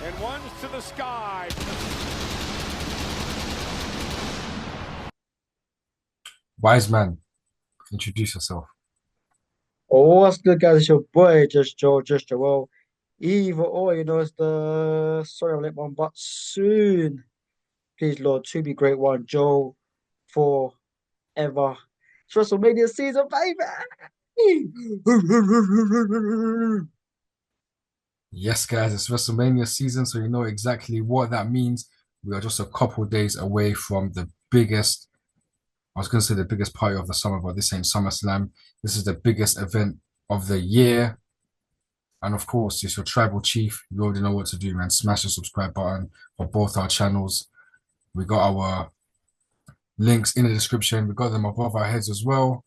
and one's to the sky. Wise man, introduce yourself. Oh, what's good, guys? It's your boy, Just Joel. Either or, it's the sorry I'm late one, but soon, please, Lord, to be great one, Joe, forever. It's WrestleMania season, baby! Yes, guys, it's WrestleMania season, so you know exactly what that means. We are just a couple days away from the biggest, I was going to say the biggest party of the summer, but this ain't SummerSlam. This is the biggest event of the year. And of course, it's your tribal chief. You already know what to do, man. Smash the subscribe button for both our channels. We got our links in the description. We got them above our heads as well.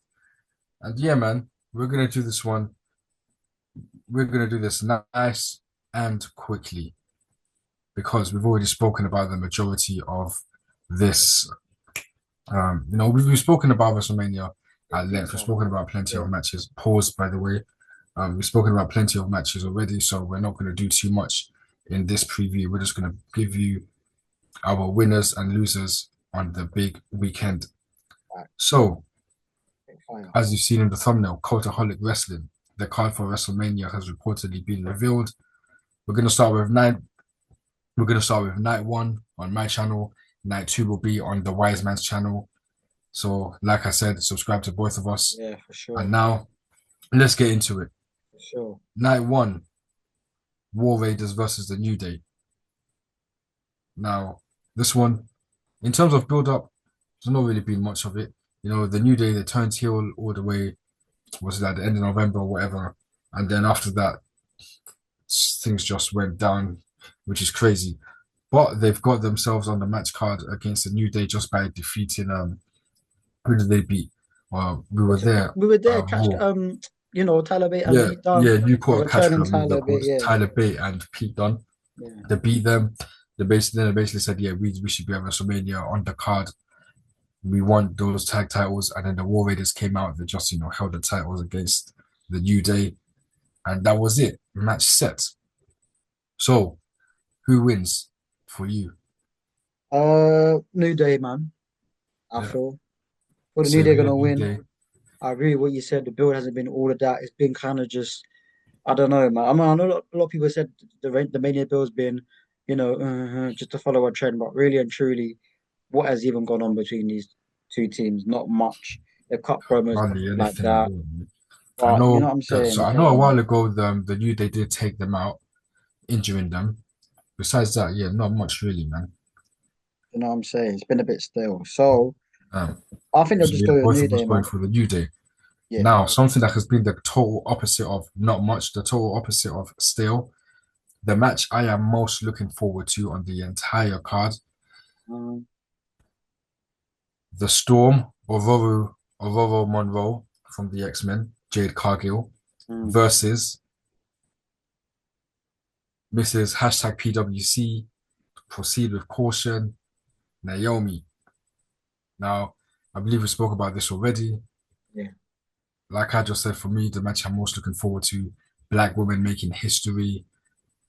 And yeah, man, we're going to do this one. We're going to do this nice and quickly because we've already spoken about the majority of this. We've spoken about WrestleMania at length. We've spoken about plenty of matches. Pause, by the way. We've spoken about plenty of matches already, so we're not going to do too much in this preview. We're just going to give you our winners and losers on the big weekend. So, as you've seen in the thumbnail, Cultaholic Wrestling, the card for WrestleMania has reportedly been revealed. We're going to start with night. We're going to start with night one on my channel. Night two will be on the Wise Man's channel. So, like I said, subscribe to both of us. Yeah, for sure. And now, let's get into it. For sure. Night one, War Raiders versus the New Day. Now, this one, in terms of build-up, there's not really been much of it. You know, the New Day, they turned heel all the way, was it at the end of November or whatever. And then after that, things just went down, which is crazy. But they've got themselves on the match card against the New Day just by defeating who did they beat? Well, we were there. We were there, catch Tyler Bate and Pete Dunne. Yeah, you put a catch Returning club move, Tyler of course. Bate, yeah. Tyler Bate and Pete Dunne. Yeah. They beat them. They basically said, yeah, we should be at WrestleMania on the card. We want those tag titles, and then the War Raiders came out. They just held the titles against the New Day, and that was it. Match set. So, who wins for you? New Day, man. I feel. Well, the New Same Day here, gonna New win. Day. I agree with what you said. The build hasn't been all of that. It's been kind of just, I don't know, man. I mean, I know a lot of people said the Mania build's been, just to follow a trend, but really and truly, what has even gone on between these two teams? Not much. They've cut promos and Hardly stuff like anything at that. all. I But you know know what I'm that. saying? So I know a while ago the New Day did take them out, injuring them. Besides that, yeah, not much really, man. You know what I'm saying? It's been a bit stale. So Um, I think they'll so just yeah, go with both New of us Day, going man. for the New Day. Yeah. Now, something that has been the total opposite of not much, the total opposite of stale. The match I am most looking forward to on the entire card, Um, the Storm, Aurora Monroe from the X-Men, Jade Cargill, mm. versus Mrs. Hashtag PWC, proceed with caution, Naomi. Now, I believe we spoke about this already. Yeah. Like I just said, for me, the match I'm most looking forward to, Black women making history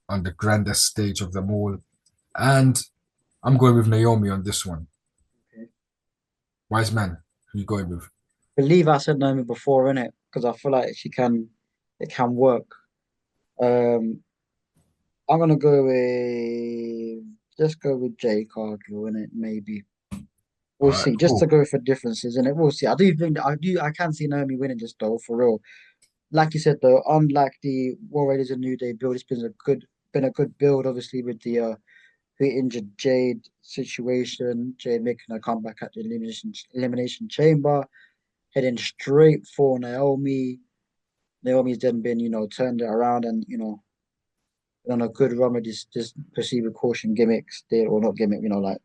on the grandest stage of them all. And I'm going with Naomi on this one. Okay. Wise man, who you going with? Believe I said Naomi before, innit? Because I feel like it can work. Um, I'm gonna go with let's go with Jay Cargill in it, maybe. All We'll right, see. Just to cool. go for differences in it. We'll see. I can see Naomi winning this though, for real. Like you said though, unlike the War Raiders and New Day build, it's been a good build, obviously, with the who injured Jade situation. Jade making a comeback at the elimination chamber, heading straight for Naomi. Naomi's then been, turned it around and, on a good run with this perceived with caution gimmicks, or not gimmick, like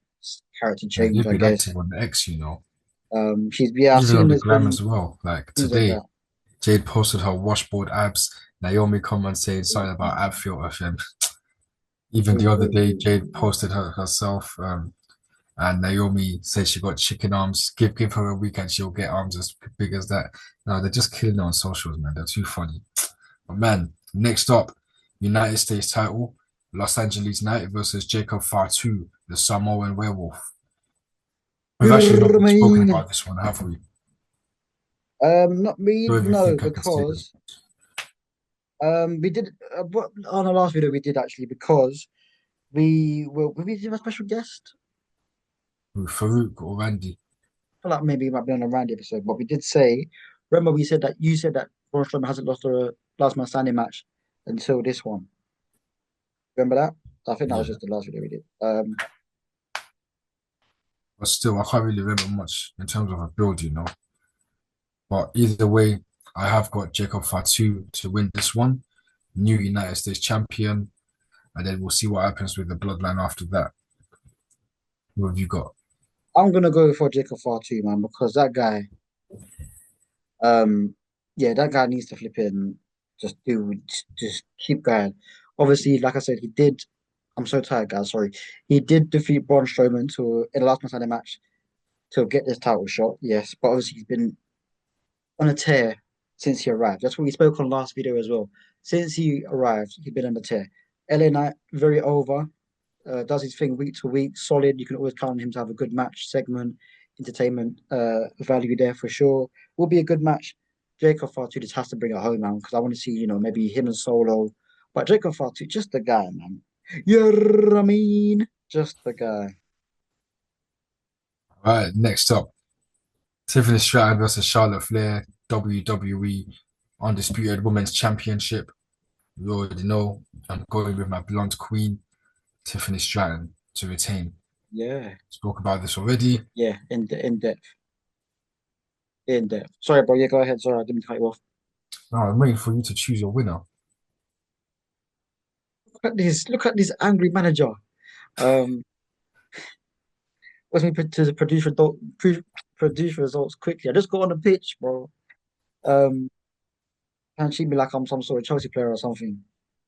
character Yeah, change, you've I been guess. active on the X. I've Even on seen the there's gram been as well. Like things like today, that. Jade posted her washboard abs. Naomi come on saying something about ab filter film. Even the other day, Jade posted herself, and Naomi said she got chicken arms. Give her a week and she'll get arms as big as that. No, they're just killing it on socials, man. They're too funny. But man, next up, United States title. Los Angeles Night versus Jacob Fatu, the Samoan werewolf. We've actually not I really spoken mean, about this one, have we? not me, Do you no, think I can say it? because we did on the last video we did actually because we did a special guest. With Farouk or Randy? I feel like maybe it might be on a Randy episode, but we did say. Remember, we said that you said that Braun Strowman hasn't lost a last man standing match until this one. Remember that? I think that was Yeah. just the last video we did. But still, I can't really remember much in terms of a build, you know. But either way, I have got Jacob Fatu to win this one, new United States champion, and then we'll see what happens with the bloodline after that. What have you got? I'm gonna go for Jacob Fatu, man, because that guy, um, yeah, that guy needs to flip it and just keep going. Obviously, like I said, he did. I'm so tired, guys. Sorry, he did defeat Braun Strowman to in the last man match to get this title shot. Yes, but obviously he's been on a tear since he arrived. That's what we spoke on last video as well. Since he arrived, he's been on a tear. LA Knight very over. Does his thing week to week, solid. You can always count on him to have a good match segment, entertainment value there for sure. Will be a good match. Jacob Fatu just has to bring it home, man, because I want to see, maybe him and Solo. But Jacob Fatu, just the guy, man. You know what I mean? Just the guy. All right, next up, Tiffany Stratton versus Charlotte Flair, WWE Undisputed Women's Championship. You already know I'm going with my blonde queen, Tiffany Stratton, to retain. Yeah, Spoke about this already. yeah, in depth, in depth. Sorry, bro. Yeah, go ahead. Sorry, I didn't cut you off. Now I'm waiting for you to choose your winner. Look at this angry manager. Um, wants me to produce results quickly. I just got on the pitch, bro. Um, can't treat me like I'm some sort of Chelsea player or something.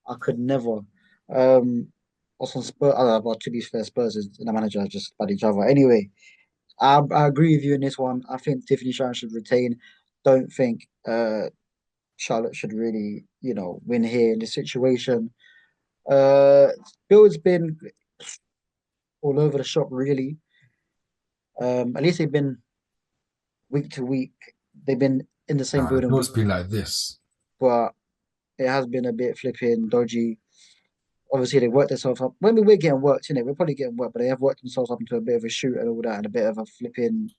I could never. Or some Spurs. But to be fair, Spurs is and the manager are just bad each other. Anyway, I agree with you in this one. I think Tiffany Sharon should retain. Don't think Charlotte should really, win here in this situation. Uh, Bill's been all over the shop, really. At least they've been week to week. They've been in the same Nah, building week, it's been like this. but it has been a bit flipping dodgy. Obviously, they worked themselves up. When we're getting worked, we're probably getting worked, but they have worked themselves up into a bit of a shoot and all that, and a bit of a flipping,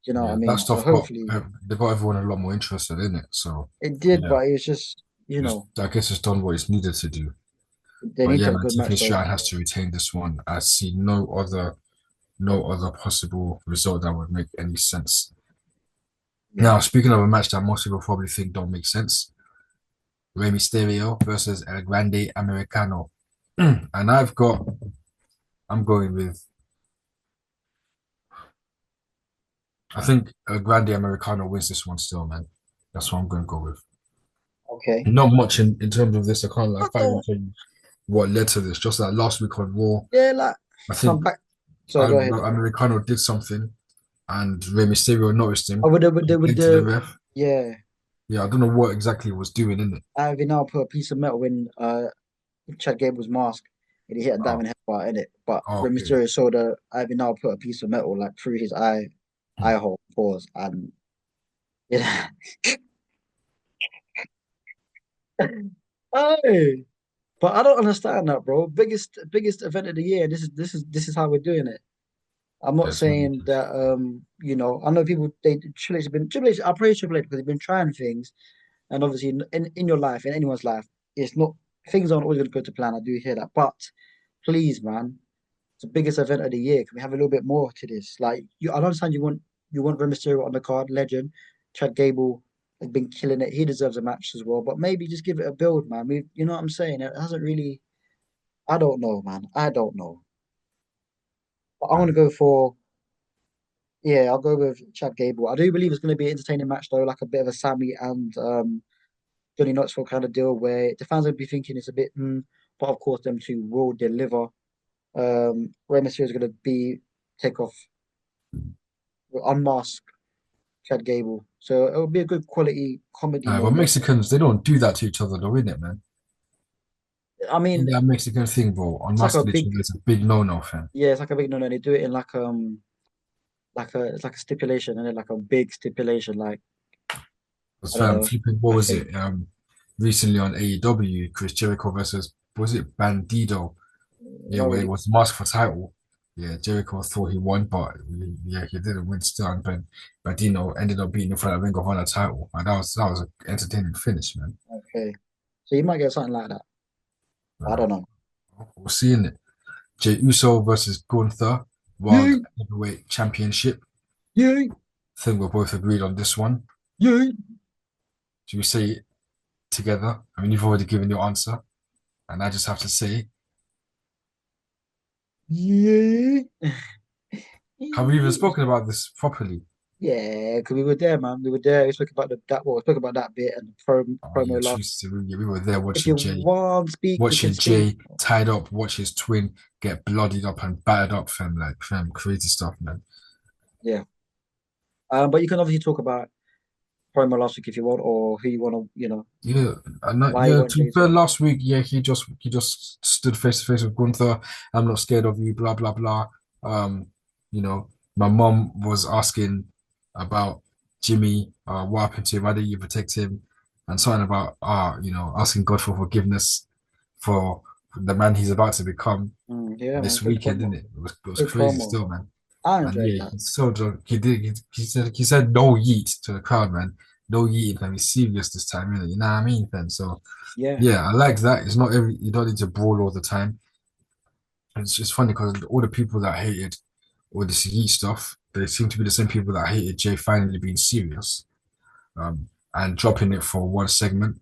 you know what I Yeah, that mean? So stuff got hopefully they got everyone a lot more interested in it. So it did, yeah, but it was just, I guess it's done what it's needed to do. they But need to yeah, have a man, good Tiffany match though. Stratton has to retain this one. I see no other possible result that would make any sense. Yeah. Now, speaking of a match that most people probably think don't make sense, Rey Mysterio versus El Grande Americano. And I'm going with, I think El Grande Americano wins this one still, man. That's what I'm going to go with. Okay. Not much in terms of this. I I can't even don't. tell you what led to this. Just like last week on Raw, Yeah, like I come think back. Sorry, go ahead. Americano did something and Rey Mysterio noticed I him, would complained to the ref. yeah. Yeah, I don't know what exactly he was doing in it. Ivy now put a piece of metal in Chad Gable's mask and he hit a Oh, diamond headbutt in it. But Rey okay. Mysterio saw the Ivy now put a piece of metal like through his eye hole, pause, and yeah. Hey, but I don't understand that, bro. Biggest event of the year. This is how we're doing it. I'm not That's very saying that I know people they Triple H, I praise Triple H because they've been trying things and obviously in your life, in anyone's life, it's not things aren't always gonna go to plan. I do hear that. But please, man, it's the biggest event of the year. Can we have a little bit more to this? Like I don't understand you want Rey Mysterio on the card, legend. Chad Gable has been killing it. He deserves a match as well. But maybe just give it a build, man. You know what I'm saying? It hasn't really. I don't know, man. I don't know. But I'm gonna go for yeah. I'll go with Chad Gable. I do believe it's gonna be an entertaining match though, like a bit of a Sammy and Johnny Knoxville kind of deal where the fans would be thinking it's a bit, but of course them two will deliver. Rey Mysterio is gonna be take off, unmask Chad Gable. So it will be a good quality comedy But moment. Mexicans, they don't do that to each other, though, innit, man? I In mean, that Mexican thing, bro, it's like a unmusculature big, is a big no-no, fam. yeah, it's like a big no no. They do it in like a it's like a stipulation and then like a big stipulation. Like Because I don't fam, know. flipping, what I was it? think Recently on AEW, Chris Jericho versus, was it Bandido? Yeah, not where it really. was masked for title. Yeah, Jericho thought he won, but yeah, he didn't win still. And Bandino ended up beating him for that Ring of Honor title. And that was an entertaining finish, man. Okay, so you might get something like that. I Uh, don't know. we're seeing it. Jey Uso versus Gunther, World Yeah, Heavyweight Championship. yeah, I think we're both agreed on this one. yeah, Should we say it together? I mean, you've already given your answer, and I just have to say, yeah. have we even spoken about this properly? Yeah, because we were there, man. We were there. We spoke about we spoke about that bit and Oh yeah, promo last. we were there If you watching want to speak, we can speak. Jay tied up, watch his twin get bloodied up and battered up, fam, like fam, crazy stuff, man. Yeah. But you can obviously talk about promo last week if you want, or who you want to, Yeah, and that, why you yeah. want To be Jay fair, to. last week, yeah, he just stood face to face with Gunther. I'm not scared of you, blah blah blah. Um, you know, my mom was asking about Jimmy, what happened to him? Why didn't you protect him? And something about asking God for forgiveness for the man he's about to become Yeah, man. this Good weekend, promo. didn't it? It was Good crazy promo. still, man. I And enjoyed yeah, that. he's so drunk. He said no yeet to the crowd, man. No yeet, and he's serious this time, really. You know what I mean, fam? So Yeah. yeah, I like that. It's not every you don't need to brawl all the time. It's just funny because all the people that hated all this yeet stuff, they seem to be the same people that hated Jay finally being serious, and dropping it for one segment.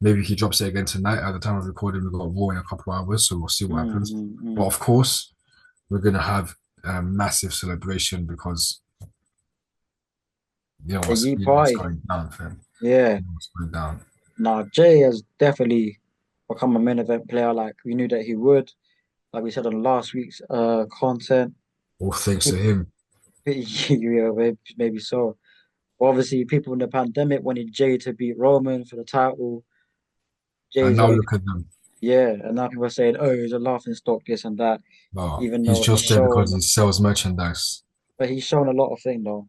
Maybe he drops it again tonight. At the time of recording, we've got Raw in a couple of hours, so we'll see what Mm, happens. mm, But mm. of course, we're gonna have a massive celebration because The Yeet you know what's Party. going down, fam. Yeah. You know what's going down. Nah, Jay has definitely become a main event player. Like we knew that he would. Like we said on last week's content. All thanks to People, him. yeah, maybe so. But obviously, people in the pandemic wanted Jay to beat Roman for the title. And Jay's now always, look at them. yeah, and now people are saying, oh, he's a laughing stock, this and that, Oh, even he's though just there because he sells merchandise. but he's shown a lot of things though.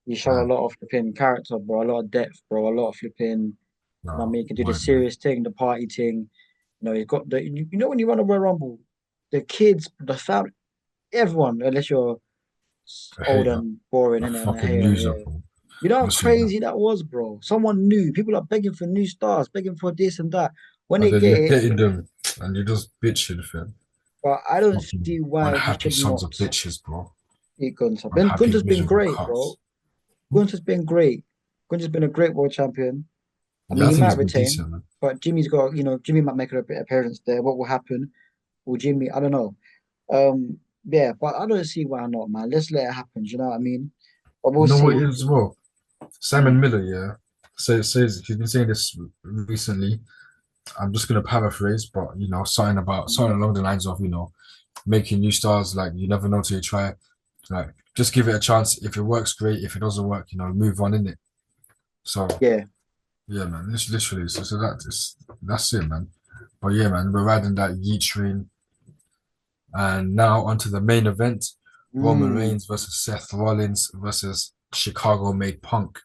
He's shown a Man, lot of flipping character, bro, a lot of depth, bro, a lot of flipping, I no, mean, he can do the word, man. serious thing, the party thing. He's got when you run a Royal Rumble, the kids, the family, everyone, unless you're A old hater, and boring a and a fucking hater, loser, yeah. bro. You know how You're saying that. crazy that was, bro? Someone new. People are begging for new stars, begging for this and that. When And they then get you're it, getting them, and you're just bitching, fam. but I don't Fucking see why he unhappy should sons not of bitches, bro. beat Gunther. Unhappy, Gunther's been miserable great, bro. cunts. Gunther's been great. Gunther's been a great world champion. I Yeah, mean, I he think might he's been retain, decent, man. but Jimmy might make an appearance there. What will happen? Will Jimmy? I don't know. Yeah, but I don't see why not, man. Let's let it happen. Do you know what I mean? But we'll You know what see. it is as well? Simon Mm, Miller, yeah, says he's been saying this recently. I'm just gonna paraphrase, but something mm. along the lines of making new stars. Like you never know till you try. Like just give it a chance. If it works, great. If it doesn't work, move on in it. So Yeah. yeah, man, it's literally so that's it, man. But yeah, man, we're riding that yeet train, and now onto the main event: Roman Mm. Reigns versus Seth Rollins versus Chicago made Punk.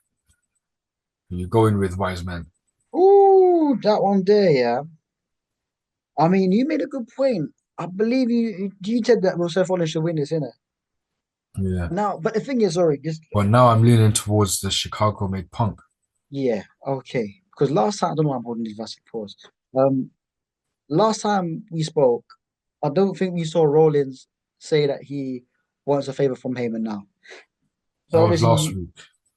Who you going with, wise man? Ooh, that one there, yeah. I mean, you made a good point. I believe you said that Will Seth Rollins should win this, innit? Yeah. Now, but the thing is, sorry, just But now I'm leaning towards the Chicago made Punk. yeah, okay. Because last time, I don't know why I'm holding these massive pause. Um, last time we spoke, I don't think we saw Rollins say that he wants a favor from Heyman now. That So was last obviously, week.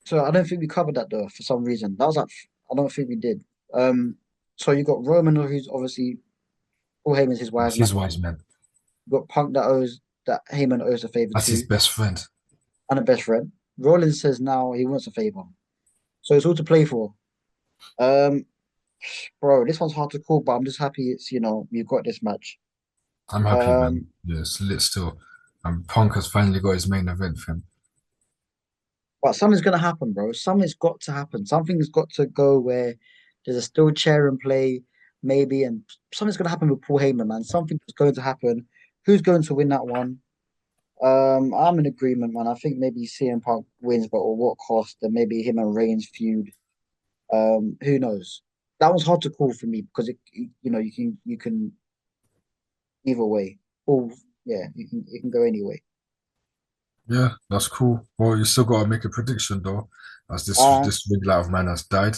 so I don't think we covered that though for some reason. That was like I don't think we did. So you got Roman who's obviously Paul Heyman's his That's wise man. his wise man. You got Punk that Heyman owes a favor That's his to, best friend. and a best friend. Rollins says now he wants a favor. So it's all to play for. Um, bro, this one's hard to call, but I'm just happy it's we've got this match. I'm happy, man. Um, Yeah, it's lit still. And Punk has finally got his main event for him. but something's gonna happen, bro. Something's got to happen. Something's got to go where there's a steel chair in play. maybe, and something's going to happen with Paul Heyman, man. Something's going to happen. Who's going to win that one? I'm in agreement, man. I think maybe CM Punk wins, but at what cost? And maybe him and Reigns feud. Who knows? That one's hard to call for me because you can either way. Or yeah, it can go anyway. Yeah, that's cool. Well, you still gotta make a prediction though, as Uh, this ring light of man has died.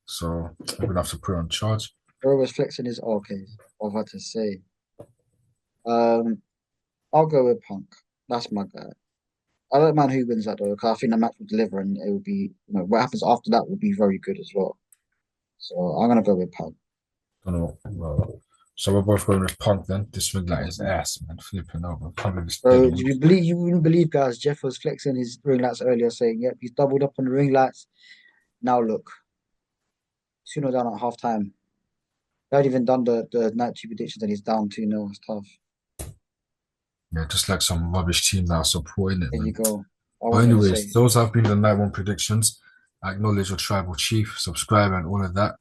So we're gonna have to put it on charge. Whoever's flexing his okay. I've had to say. Um, I'll go with Punk. That's my guy. I don't mind who wins that though, because I think the match will deliver and it will be, what happens after that will be very good as well. So I'm gonna go with Punk. Don't know. So we're both going with Punk then. This ring light is Mhm. ass, man. Flipping over. Can't believe it's dead So already. you wouldn't believe, guys, Jeff was flexing his ring lights earlier, saying, "Yep, he's doubled up on the ring lights." Now look, Suno down at half time. They haven't even done the night two predictions and he's down 2-0. It's tough. Yeah, just like some rubbish team that are supporting it, There you man. go. I But wasn't gonna anyways, say. those have been the night one predictions. Acknowledge your tribal chief, subscribe, and all of that.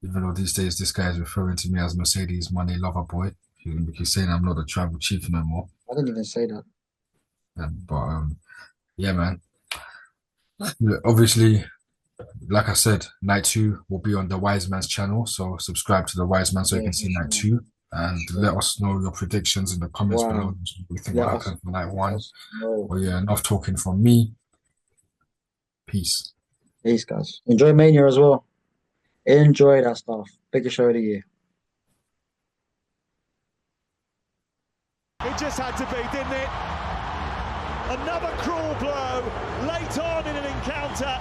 Even though these days this guy is referring to me as Mercedes Money Lover Boy. He's saying I'm not the tribal chief no more. I didn't even say that. But yeah, man. Look, obviously, like I said, night two will be on the Wise Man's channel. So subscribe to the Wise Man so you Yeah, can for see night sure. two. And Sure. let us know your predictions in the comments below. Wow. What you think will Let us happen for night let one. us know. Well, yeah, enough talking from me. Peace. Peace, guys. Enjoy Mania as well. Enjoy that stuff. Biggest show of the year. It just had to be, didn't it? Another cruel blow late on in an encounter.